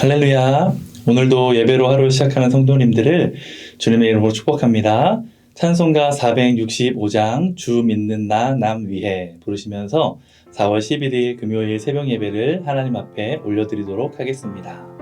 할렐루야. 오늘도 예배로 하루 시작하는 성도님들을 주님의 이름으로 축복합니다. 찬송가 465장 주 믿는 나 남 위해 부르시면서 4월 11일 금요일 새벽 예배를 하나님 앞에 올려드리도록 하겠습니다.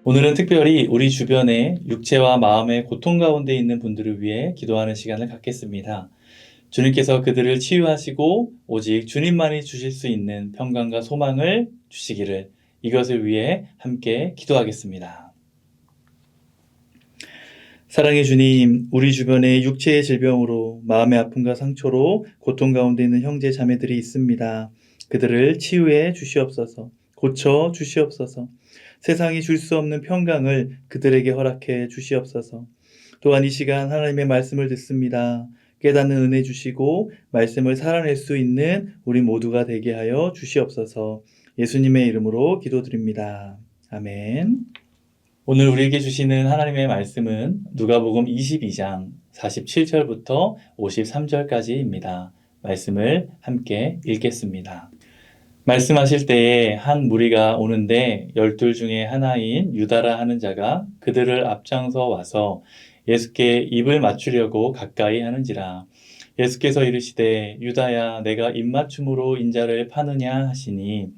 오늘은 특별히 우리 주변에 육체와 마음의 고통 가운데 있는 분들을 위해 기도하는 시간을 갖겠습니다. 주님께서 그들을 치유하시고 오직 주님만이 주실 수 있는 평강과 소망을 주시기를, 이것을 위해 함께 기도하겠습니다. 사랑의 주님, 우리 주변에 육체의 질병으로 마음의 아픔과 상처로 고통 가운데 있는 형제 자매들이 있습니다. 그들을 치유해 주시옵소서. 고쳐 주시옵소서. 세상이 줄 수 없는 평강을 그들에게 허락해 주시옵소서. 또한 이 시간 하나님의 말씀을 듣습니다. 깨닫는 은혜 주시고 말씀을 살아낼 수 있는 우리 모두가 되게 하여 주시옵소서. 예수님의 이름으로 기도드립니다. 아멘. 오늘 우리에게 주시는 하나님의 말씀은 누가복음 22장 47절부터 53절까지입니다. 말씀을 함께 읽겠습니다. 말씀하실 때에 한 무리가 오는데 12 중에 하나인 유다라 하는 자가 그들을 앞장서 와서 예수께 입을 맞추려고 가까이 하는지라. 예수께서 이르시되 유다야, 내가 입맞춤으로 인자를 파느냐 하시니,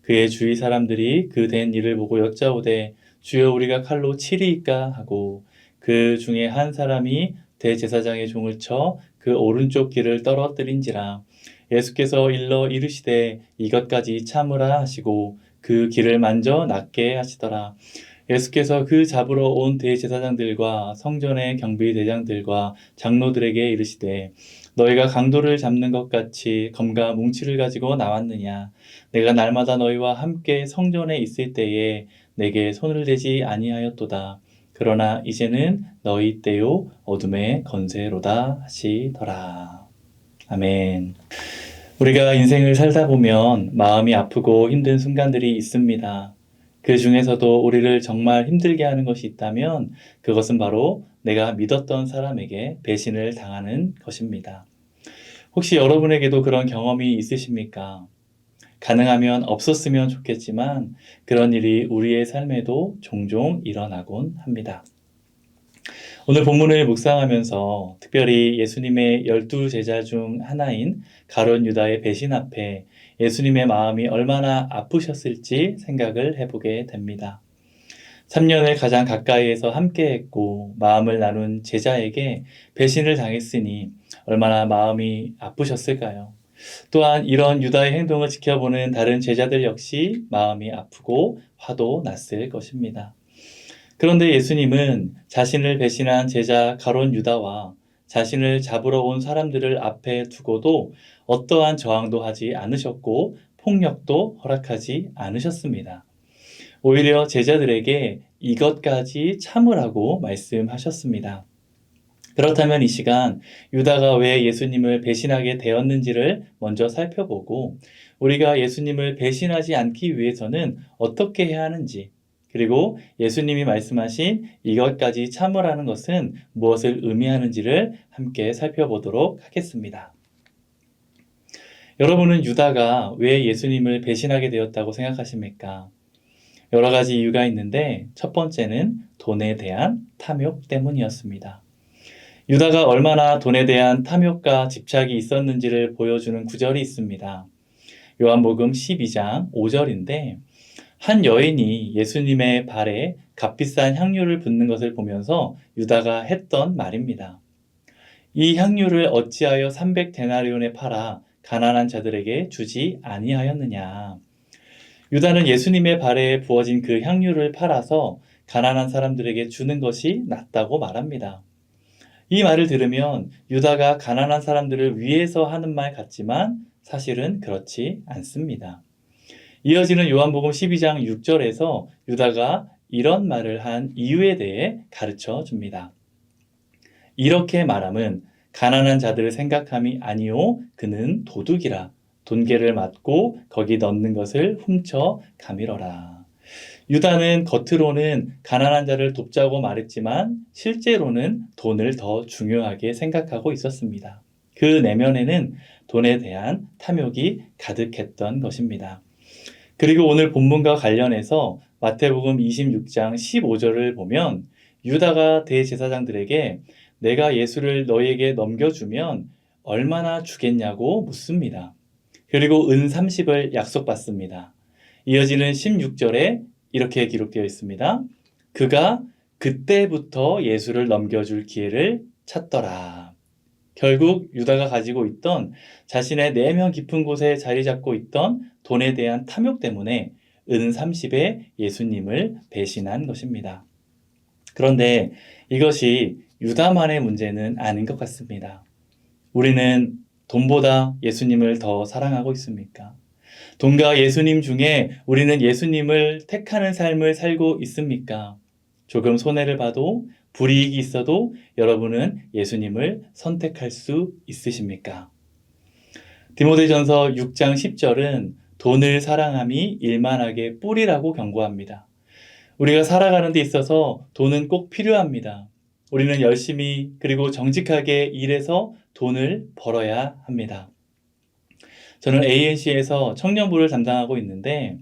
그의 주위 사람들이 그 된 일을 보고 여짜오되 주여, 우리가 칼로 치리이까 하고, 그 중에 한 사람이 대제사장의 종을 쳐 그 오른쪽 귀를 떨어뜨린지라. 예수께서 일러 이르시되 이것까지 참으라 하시고 그 귀를 만져 낫게 하시더라. 예수께서 그 잡으러 온 대제사장들과 성전의 경비대장들과 장로들에게 이르시되 너희가 강도를 잡는 것 같이 검과 뭉치를 가지고 나왔느냐? 내가 날마다 너희와 함께 성전에 있을 때에 내게 손을 대지 아니하였도다. 그러나 이제는 너희 때요 어둠의 건세로다 하시더라. 아멘. 우리가 인생을 살다 보면 마음이 아프고 힘든 순간들이 있습니다. 그 중에서도 우리를 정말 힘들게 하는 것이 있다면 그것은 바로 내가 믿었던 사람에게 배신을 당하는 것입니다. 혹시 여러분에게도 그런 경험이 있으십니까? 가능하면 없었으면 좋겠지만 그런 일이 우리의 삶에도 종종 일어나곤 합니다. 오늘 본문을 묵상하면서 특별히 예수님의 12제자 중 하나인 가룟 유다의 배신 앞에 예수님의 마음이 얼마나 아프셨을지 생각을 해보게 됩니다. 3년을 가장 가까이에서 함께했고 마음을 나눈 제자에게 배신을 당했으니 얼마나 마음이 아프셨을까요? 또한 이런 유다의 행동을 지켜보는 다른 제자들 역시 마음이 아프고 화도 났을 것입니다. 그런데 예수님은 자신을 배신한 제자 가룟 유다와 자신을 잡으러 온 사람들을 앞에 두고도 어떠한 저항도 하지 않으셨고 폭력도 허락하지 않으셨습니다. 오히려 제자들에게 이것까지 참으라고 말씀하셨습니다. 그렇다면 이 시간 유다가 왜 예수님을 배신하게 되었는지를 먼저 살펴보고 우리가 예수님을 배신하지 않기 위해서는 어떻게 해야 하는지, 그리고 예수님이 말씀하신 이것까지 참으라는 것은 무엇을 의미하는지를 함께 살펴보도록 하겠습니다. 여러분은 유다가 왜 예수님을 배신하게 되었다고 생각하십니까? 여러 가지 이유가 있는데 첫 번째는 돈에 대한 탐욕 때문이었습니다. 유다가 얼마나 돈에 대한 탐욕과 집착이 있었는지를 보여주는 구절이 있습니다. 요한복음 12장 5절인데 한 여인이 예수님의 발에 값비싼 향유를 붓는 것을 보면서 유다가 했던 말입니다. 이 향유를 어찌하여 300데나리온에 팔아 가난한 자들에게 주지 아니하였느냐. 유다는 예수님의 발에 부어진 그 향유를 팔아서 가난한 사람들에게 주는 것이 낫다고 말합니다. 이 말을 들으면 유다가 가난한 사람들을 위해서 하는 말 같지만 사실은 그렇지 않습니다. 이어지는 요한복음 12장 6절에서 유다가 이런 말을 한 이유에 대해 가르쳐 줍니다. 이렇게 말함은 가난한 자들을 생각함이 아니요 그는 도둑이라 돈계를 맞고 거기 넣는 것을 훔쳐 가밀어라. 유다는 겉으로는 가난한 자를 돕자고 말했지만 실제로는 돈을 더 중요하게 생각하고 있었습니다. 그 내면에는 돈에 대한 탐욕이 가득했던 것입니다. 그리고 오늘 본문과 관련해서 마태복음 26장 15절을 보면 유다가 대제사장들에게 내가 예수를 너희에게 넘겨주면 얼마나 주겠냐고 묻습니다. 그리고 은 30을 약속받습니다. 이어지는 16절에 이렇게 기록되어 있습니다. 그가 그때부터 예수를 넘겨줄 기회를 찾더라. 결국 유다가 가지고 있던 자신의 내면 깊은 곳에 자리 잡고 있던 돈에 대한 탐욕 때문에 은 30에 예수님을 배신한 것입니다. 그런데 이것이 유다만의 문제는 아닌 것 같습니다. 우리는 돈보다 예수님을 더 사랑하고 있습니까? 돈과 예수님 중에 우리는 예수님을 택하는 삶을 살고 있습니까? 조금 손해를 봐도 불이익이 있어도 여러분은 예수님을 선택할 수 있으십니까? 디모데전서 6장 10절은 돈을 사랑함이 일만하게 뿌리라고 경고합니다. 우리가 살아가는 데 있어서 돈은 꼭 필요합니다. 우리는 열심히 그리고 정직하게 일해서 돈을 벌어야 합니다. 저는 ANC에서 청년부를 담당하고 있는데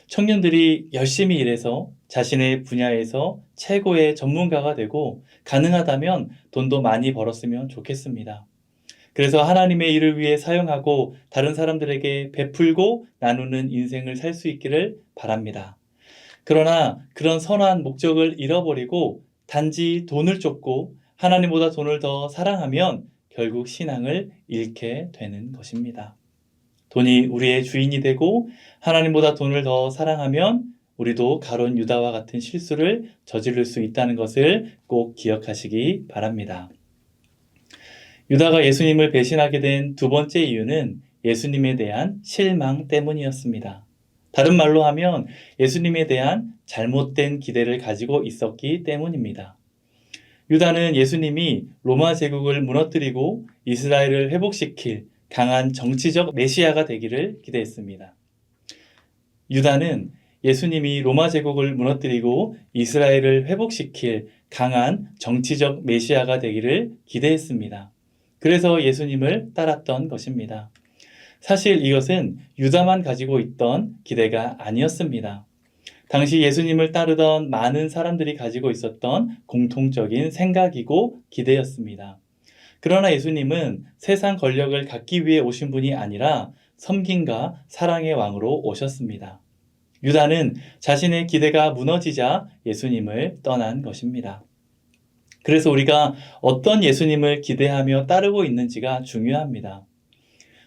청년들이 열심히 일해서 자신의 분야에서 최고의 전문가가 되고 가능하다면 돈도 많이 벌었으면 좋겠습니다. 그래서 하나님의 일을 위해 사용하고 다른 사람들에게 베풀고 나누는 인생을 살 수 있기를 바랍니다. 그러나 그런 선한 목적을 잃어버리고 단지 돈을 쫓고 하나님보다 돈을 더 사랑하면 결국 신앙을 잃게 되는 것입니다. 돈이 우리의 주인이 되고 하나님보다 돈을 더 사랑하면 우리도 가룟 유다와 같은 실수를 저지를 수 있다는 것을 꼭 기억하시기 바랍니다. 유다가 예수님을 배신하게 된 두 번째 이유는 예수님에 대한 실망 때문이었습니다. 다른 말로 하면 예수님에 대한 잘못된 기대를 가지고 있었기 때문입니다. 유다는 예수님이 로마 제국을 무너뜨리고 이스라엘을 회복시킬 강한 정치적 메시아가 되기를 기대했습니다. 유다는 예수님이 로마 제국을 무너뜨리고 이스라엘을 회복시킬 강한 정치적 메시아가 되기를 기대했습니다. 그래서 예수님을 따랐던 것입니다. 사실 이것은 유다만 가지고 있던 기대가 아니었습니다. 당시 예수님을 따르던 많은 사람들이 가지고 있었던 공통적인 생각이고 기대였습니다. 그러나 예수님은 세상 권력을 갖기 위해 오신 분이 아니라 섬김과 사랑의 왕으로 오셨습니다. 유다는 자신의 기대가 무너지자 예수님을 떠난 것입니다. 그래서 우리가 어떤 예수님을 기대하며 따르고 있는지가 중요합니다.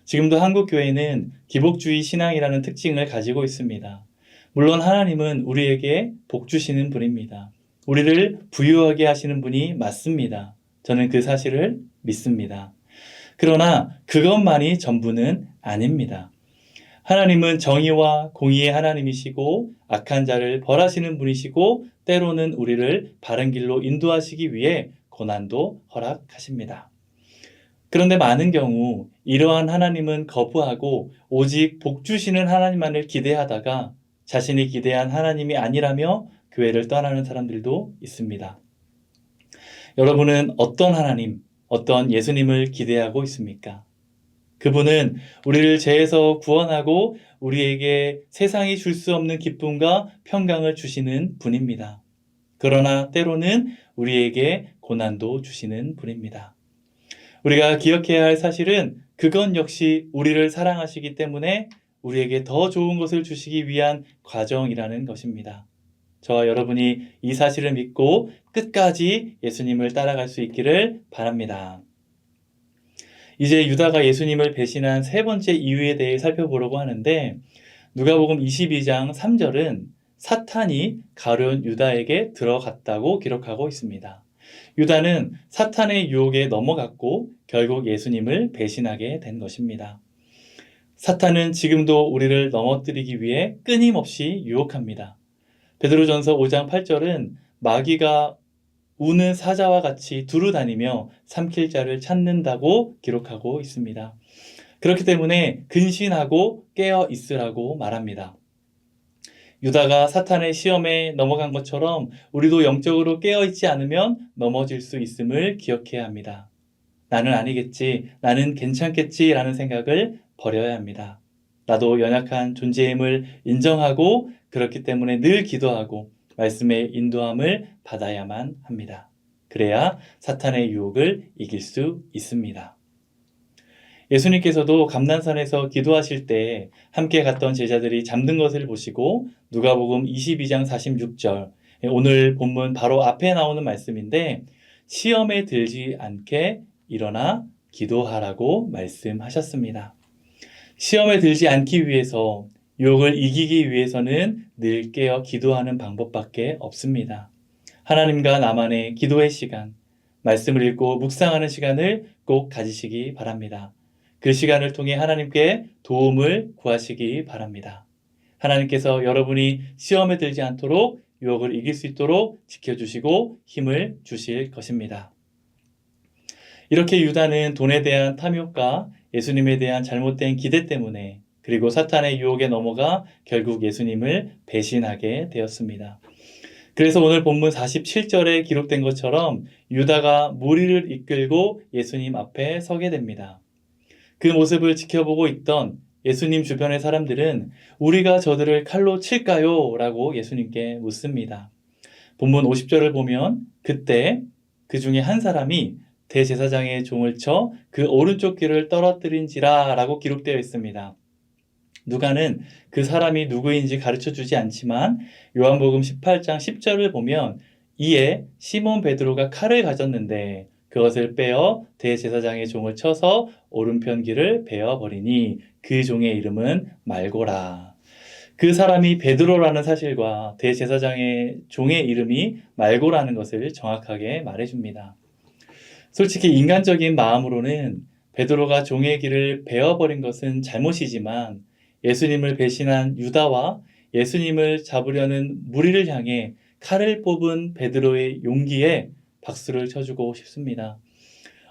지금도 한국 교회는 기복주의 신앙이라는 특징을 가지고 있습니다. 물론 하나님은 우리에게 복 주시는 분입니다. 우리를 부유하게 하시는 분이 맞습니다. 저는 그 사실을 믿습니다. 그러나 그것만이 전부는 아닙니다. 하나님은 정의와 공의의 하나님이시고 악한 자를 벌하시는 분이시고 때로는 우리를 바른 길로 인도하시기 위해 고난도 허락하십니다. 그런데 많은 경우 이러한 하나님은 거부하고 오직 복 주시는 하나님만을 기대하다가 자신이 기대한 하나님이 아니라며 교회를 떠나는 사람들도 있습니다. 여러분은 어떤 하나님, 어떤 예수님을 기대하고 있습니까? 그분은 우리를 죄에서 구원하고 우리에게 세상이 줄 수 없는 기쁨과 평강을 주시는 분입니다. 그러나 때로는 우리에게 고난도 주시는 분입니다. 우리가 기억해야 할 사실은 그건 역시 우리를 사랑하시기 때문에 우리에게 더 좋은 것을 주시기 위한 과정이라는 것입니다. 저와 여러분이 이 사실을 믿고 끝까지 예수님을 따라갈 수 있기를 바랍니다. 이제 유다가 예수님을 배신한 세 번째 이유에 대해 살펴보려고 하는데 누가복음 22장 3절은 사탄이 가룟 유다에게 들어갔다고 기록하고 있습니다. 유다는 사탄의 유혹에 넘어갔고 결국 예수님을 배신하게 된 것입니다. 사탄은 지금도 우리를 넘어뜨리기 위해 끊임없이 유혹합니다. 베드로전서 5장 8절은 마귀가 우는 사자와 같이 두루 다니며 삼킬 자를 찾는다고 기록하고 있습니다. 그렇기 때문에 근신하고 깨어 있으라고 말합니다. 유다가 사탄의 시험에 넘어간 것처럼 우리도 영적으로 깨어 있지 않으면 넘어질 수 있음을 기억해야 합니다. 나는 아니겠지, 나는 괜찮겠지 라는 생각을 버려야 합니다. 나도 연약한 존재임을 인정하고 그렇기 때문에 늘 기도하고 말씀의 인도함을 받아야만 합니다. 그래야 사탄의 유혹을 이길 수 있습니다. 예수님께서도 감난산에서 기도하실 때 함께 갔던 제자들이 잠든 것을 보시고 누가복음 22장 46절, 오늘 본문 바로 앞에 나오는 말씀인데 시험에 들지 않게 일어나 기도하라고 말씀하셨습니다. 시험에 들지 않기 위해서 유혹을 이기기 위해서는 늘 깨어 기도하는 방법밖에 없습니다. 하나님과 나만의 기도의 시간, 말씀을 읽고 묵상하는 시간을 꼭 가지시기 바랍니다. 그 시간을 통해 하나님께 도움을 구하시기 바랍니다. 하나님께서 여러분이 시험에 들지 않도록 유혹을 이길 수 있도록 지켜주시고 힘을 주실 것입니다. 이렇게 유다는 돈에 대한 탐욕과 예수님에 대한 잘못된 기대 때문에 그리고 사탄의 유혹에 넘어가 결국 예수님을 배신하게 되었습니다. 그래서 오늘 본문 47절에 기록된 것처럼 유다가 무리를 이끌고 예수님 앞에 서게 됩니다. 그 모습을 지켜보고 있던 예수님 주변의 사람들은 우리가 저들을 칼로 칠까요? 라고 예수님께 묻습니다. 본문 50절을 보면 그때 그 중에 한 사람이 대제사장의 종을 쳐 그 오른쪽 귀를 떨어뜨린지라 라고 기록되어 있습니다. 누가는 그 사람이 누구인지 가르쳐주지 않지만 요한복음 18장 10절을 보면 이에 시몬 베드로가 칼을 가졌는데 그것을 빼어 대제사장의 종을 쳐서 오른편 귀를 베어버리니 그 종의 이름은 말고라. 그 사람이 베드로라는 사실과 대제사장의 종의 이름이 말고라는 것을 정확하게 말해줍니다. 솔직히 인간적인 마음으로는 베드로가 종의 길을 베어버린 것은 잘못이지만 예수님을 배신한 유다와 예수님을 잡으려는 무리를 향해 칼을 뽑은 베드로의 용기에 박수를 쳐주고 싶습니다.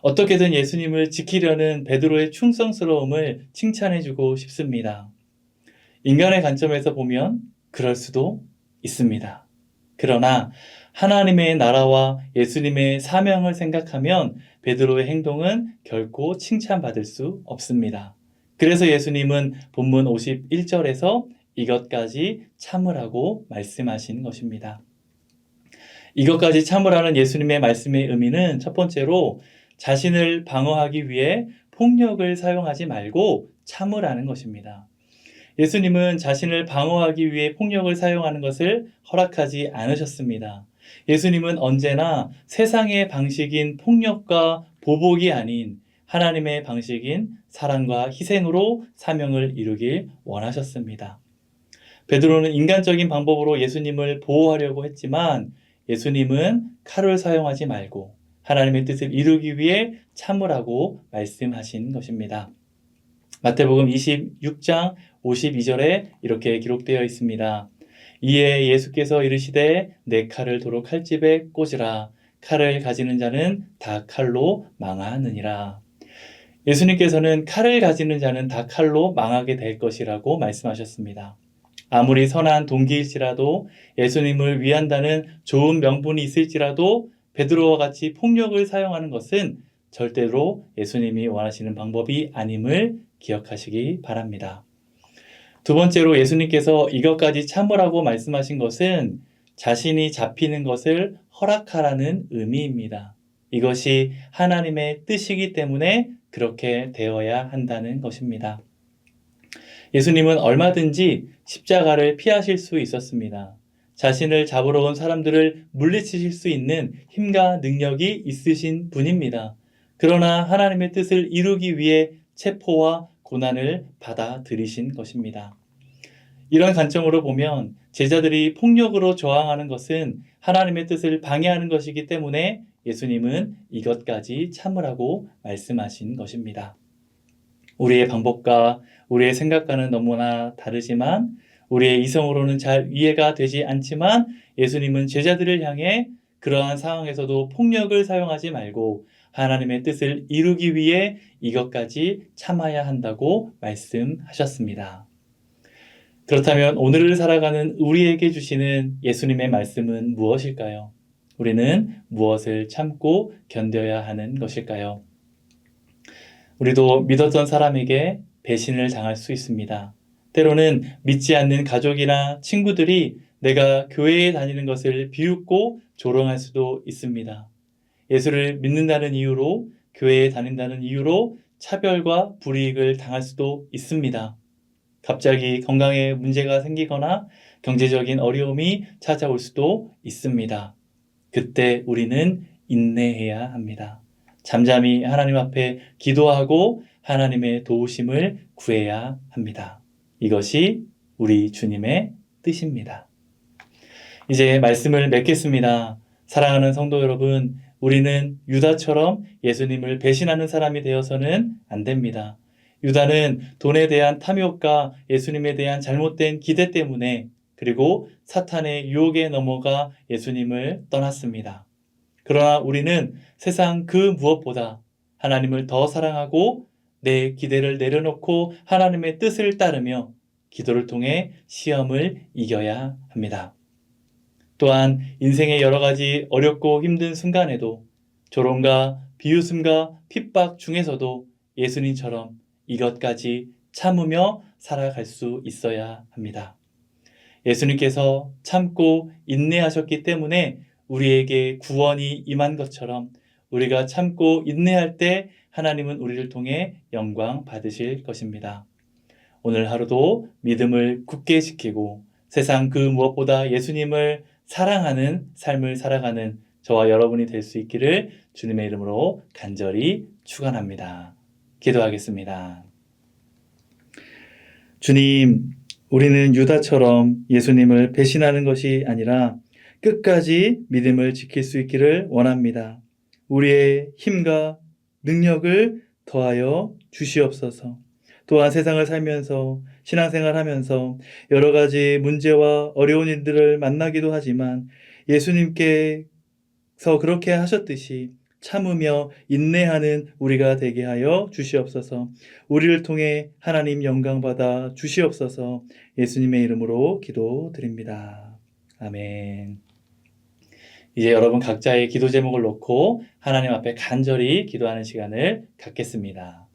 어떻게든 예수님을 지키려는 베드로의 충성스러움을 칭찬해주고 싶습니다. 인간의 관점에서 보면 그럴 수도 있습니다. 그러나 하나님의 나라와 예수님의 사명을 생각하면 베드로의 행동은 결코 칭찬받을 수 없습니다. 그래서 예수님은 본문 51절에서 이것까지 참으라고 말씀하신 것입니다. 이것까지 참으라는 예수님의 말씀의 의미는 첫 번째로 자신을 방어하기 위해 폭력을 사용하지 말고 참으라는 것입니다. 예수님은 자신을 방어하기 위해 폭력을 사용하는 것을 허락하지 않으셨습니다. 예수님은 언제나 세상의 방식인 폭력과 보복이 아닌 하나님의 방식인 사랑과 희생으로 사명을 이루길 원하셨습니다. 베드로는 인간적인 방법으로 예수님을 보호하려고 했지만 예수님은 칼을 사용하지 말고 하나님의 뜻을 이루기 위해 참으라고 말씀하신 것입니다. 마태복음 26장 52절에 이렇게 기록되어 있습니다. 이에 예수께서 이르시되 내 칼을 도로 칼집에 꽂으라. 칼을 가지는 자는 다 칼로 망하느니라. 예수님께서는 칼을 가지는 자는 다 칼로 망하게 될 것이라고 말씀하셨습니다. 아무리 선한 동기일지라도 예수님을 위한다는 좋은 명분이 있을지라도 베드로와 같이 폭력을 사용하는 것은 절대로 예수님이 원하시는 방법이 아님을 기억하시기 바랍니다. 두 번째로 예수님께서 이것까지 참으라고 말씀하신 것은 자신이 잡히는 것을 허락하라는 의미입니다. 이것이 하나님의 뜻이기 때문에 그렇게 되어야 한다는 것입니다. 예수님은 얼마든지 십자가를 피하실 수 있었습니다. 자신을 잡으러 온 사람들을 물리치실 수 있는 힘과 능력이 있으신 분입니다. 그러나 하나님의 뜻을 이루기 위해 체포와 고난을 받아들이신 것입니다. 이런 관점으로 보면 제자들이 폭력으로 저항하는 것은 하나님의 뜻을 방해하는 것이기 때문에 예수님은 이것까지 참으라고 말씀하신 것입니다. 우리의 방법과 우리의 생각과는 너무나 다르지만 우리의 이성으로는 잘 이해가 되지 않지만 예수님은 제자들을 향해 그러한 상황에서도 폭력을 사용하지 말고 하나님의 뜻을 이루기 위해 이것까지 참아야 한다고 말씀하셨습니다. 그렇다면 오늘을 살아가는 우리에게 주시는 예수님의 말씀은 무엇일까요? 우리는 무엇을 참고 견뎌야 하는 것일까요? 우리도 믿었던 사람에게 배신을 당할 수 있습니다. 때로는 믿지 않는 가족이나 친구들이 내가 교회에 다니는 것을 비웃고 조롱할 수도 있습니다. 예수를 믿는다는 이유로, 교회에 다닌다는 이유로 차별과 불이익을 당할 수도 있습니다. 갑자기 건강에 문제가 생기거나 경제적인 어려움이 찾아올 수도 있습니다. 그때 우리는 인내해야 합니다. 잠잠히 하나님 앞에 기도하고 하나님의 도우심을 구해야 합니다. 이것이 우리 주님의 뜻입니다. 이제 말씀을 맺겠습니다. 사랑하는 성도 여러분, 우리는 유다처럼 예수님을 배신하는 사람이 되어서는 안 됩니다. 유다는 돈에 대한 탐욕과 예수님에 대한 잘못된 기대 때문에 그리고 사탄의 유혹에 넘어가 예수님을 떠났습니다. 그러나 우리는 세상 그 무엇보다 하나님을 더 사랑하고 내 기대를 내려놓고 하나님의 뜻을 따르며 기도를 통해 시험을 이겨야 합니다. 또한 인생의 여러 가지 어렵고 힘든 순간에도 조롱과 비웃음과 핍박 중에서도 예수님처럼 이것까지 참으며 살아갈 수 있어야 합니다. 예수님께서 참고 인내하셨기 때문에 우리에게 구원이 임한 것처럼 우리가 참고 인내할 때 하나님은 우리를 통해 영광 받으실 것입니다. 오늘 하루도 믿음을 굳게 지키고 세상 그 무엇보다 예수님을 사랑하는 삶을 살아가는 저와 여러분이 될 수 있기를 주님의 이름으로 간절히 축원합니다. 기도하겠습니다. 주님, 우리는 유다처럼 예수님을 배신하는 것이 아니라 끝까지 믿음을 지킬 수 있기를 원합니다. 우리의 힘과 능력을 더하여 주시옵소서. 또한 세상을 살면서 신앙생활하면서 여러 가지 문제와 어려운 일들을 만나기도 하지만 예수님께서 그렇게 하셨듯이 참으며 인내하는 우리가 되게 하여 주시옵소서. 우리를 통해 하나님 영광 받아 주시옵소서. 예수님의 이름으로 기도드립니다. 아멘. 이제 여러분 각자의 기도 제목을 놓고 하나님 앞에 간절히 기도하는 시간을 갖겠습니다.